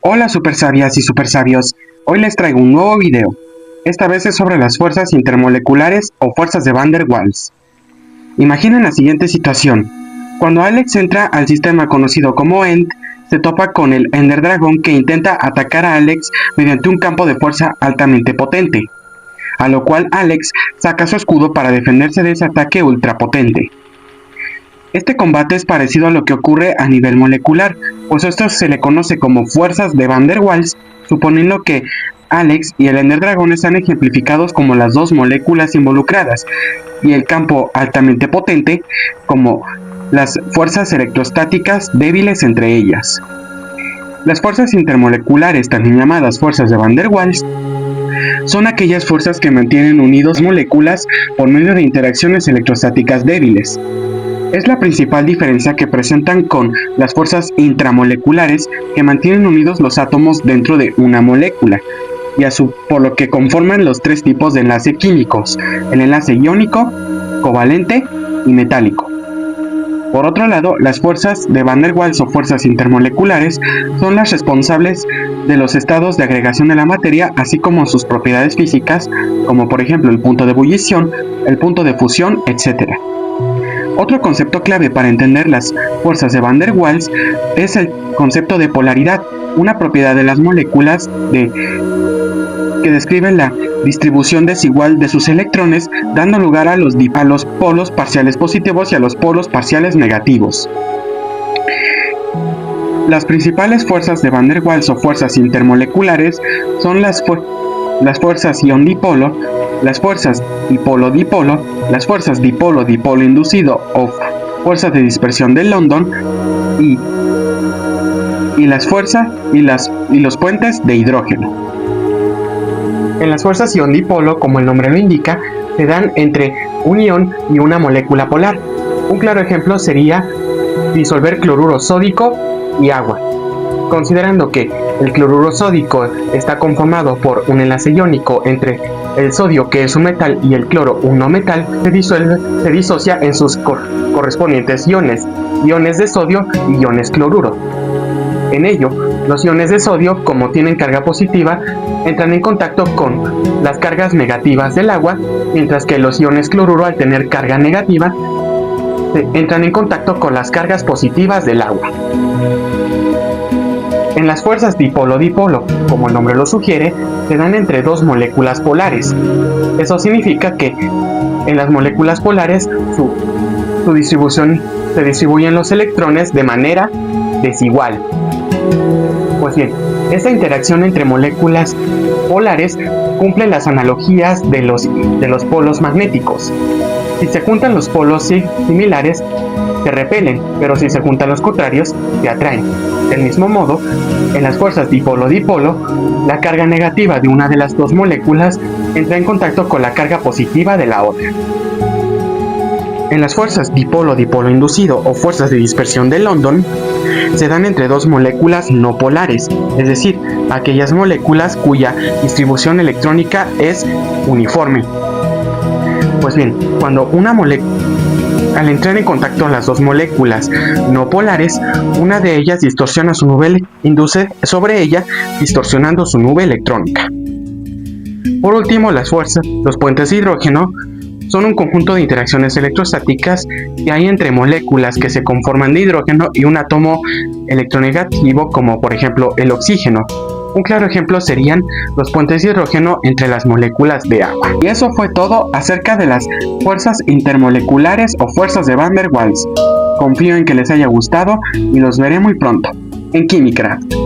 Hola super sabias y super sabios, hoy les traigo un nuevo video. Esta vez es sobre las fuerzas intermoleculares o fuerzas de Van der Waals. Imaginen la siguiente situación. Cuando Alex entra al sistema conocido como End, se topa con el Ender Dragon que intenta atacar a Alex mediante un campo de fuerza altamente potente, a lo cual Alex saca su escudo para defenderse de ese ataque ultrapotente. Este combate es parecido a lo que ocurre a nivel molecular, pues esto se le conoce como fuerzas de Van der Waals, suponiendo que Alex y el Ender Dragon están ejemplificados como las dos moléculas involucradas, y el campo altamente potente como las fuerzas electrostáticas débiles entre ellas. Las fuerzas intermoleculares, también llamadas fuerzas de Van der Waals, son aquellas fuerzas que mantienen unidas moléculas por medio de interacciones electrostáticas débiles. Es la principal diferencia que presentan con las fuerzas intramoleculares que mantienen unidos los átomos dentro de una molécula, por lo que conforman los tres tipos de enlace químicos: el enlace iónico, covalente y metálico. Por otro lado, las fuerzas de Van der Waals o fuerzas intermoleculares son las responsables de los estados de agregación de la materia, así como sus propiedades físicas, como por ejemplo el punto de ebullición, el punto de fusión, etc. Otro concepto clave para entender las fuerzas de Van der Waals es el concepto de polaridad, una propiedad de las moléculas que describe la distribución desigual de sus electrones, dando lugar a los polos parciales positivos y a los polos parciales negativos. Las principales fuerzas de Van der Waals o fuerzas intermoleculares son las fuerzas ion-dipolo, las fuerzas dipolo-dipolo, las fuerzas dipolo-dipolo inducido o fuerzas de dispersión de London y los puentes de hidrógeno. En las fuerzas ion-dipolo, como el nombre lo indica, se dan entre un ion y una molécula polar. Un claro ejemplo sería disolver cloruro sódico y agua. Considerando que el cloruro sódico está conformado por un enlace iónico entre el sodio, que es un metal, y el cloro, un no metal, se disocia en sus correspondientes iones de sodio y iones cloruro. En ello, los iones de sodio, como tienen carga positiva, entran en contacto con las cargas negativas del agua, mientras que los iones cloruro, al tener carga negativa, entran en contacto con las cargas positivas del agua. En las fuerzas dipolo-dipolo, como el nombre lo sugiere, se dan entre dos moléculas polares. Eso significa que en las moléculas polares su distribución se distribuyen los electrones de manera desigual. Pues bien, esta interacción entre moléculas polares cumple las analogías de los polos magnéticos. Si se juntan los polos similares, se repelen, pero si se juntan los contrarios, se atraen. Del mismo modo, en las fuerzas dipolo-dipolo, la carga negativa de una de las dos moléculas entra en contacto con la carga positiva de la otra. En las fuerzas dipolo-dipolo inducido o fuerzas de dispersión de London, se dan entre dos moléculas no polares, es decir, aquellas moléculas cuya distribución electrónica es uniforme. Pues bien, cuando al entrar en contacto las dos moléculas no polares, una de ellas distorsiona su nube, induce sobre ella, distorsionando su nube electrónica. Por último, los puentes de hidrógeno son un conjunto de interacciones electrostáticas que hay entre moléculas que se conforman de hidrógeno y un átomo electronegativo, como por ejemplo el oxígeno. Un claro ejemplo serían los puentes de hidrógeno entre las moléculas de agua. Y eso fue todo acerca de las fuerzas intermoleculares o fuerzas de Van der Waals. Confío en que les haya gustado y los veré muy pronto en Quimicraft.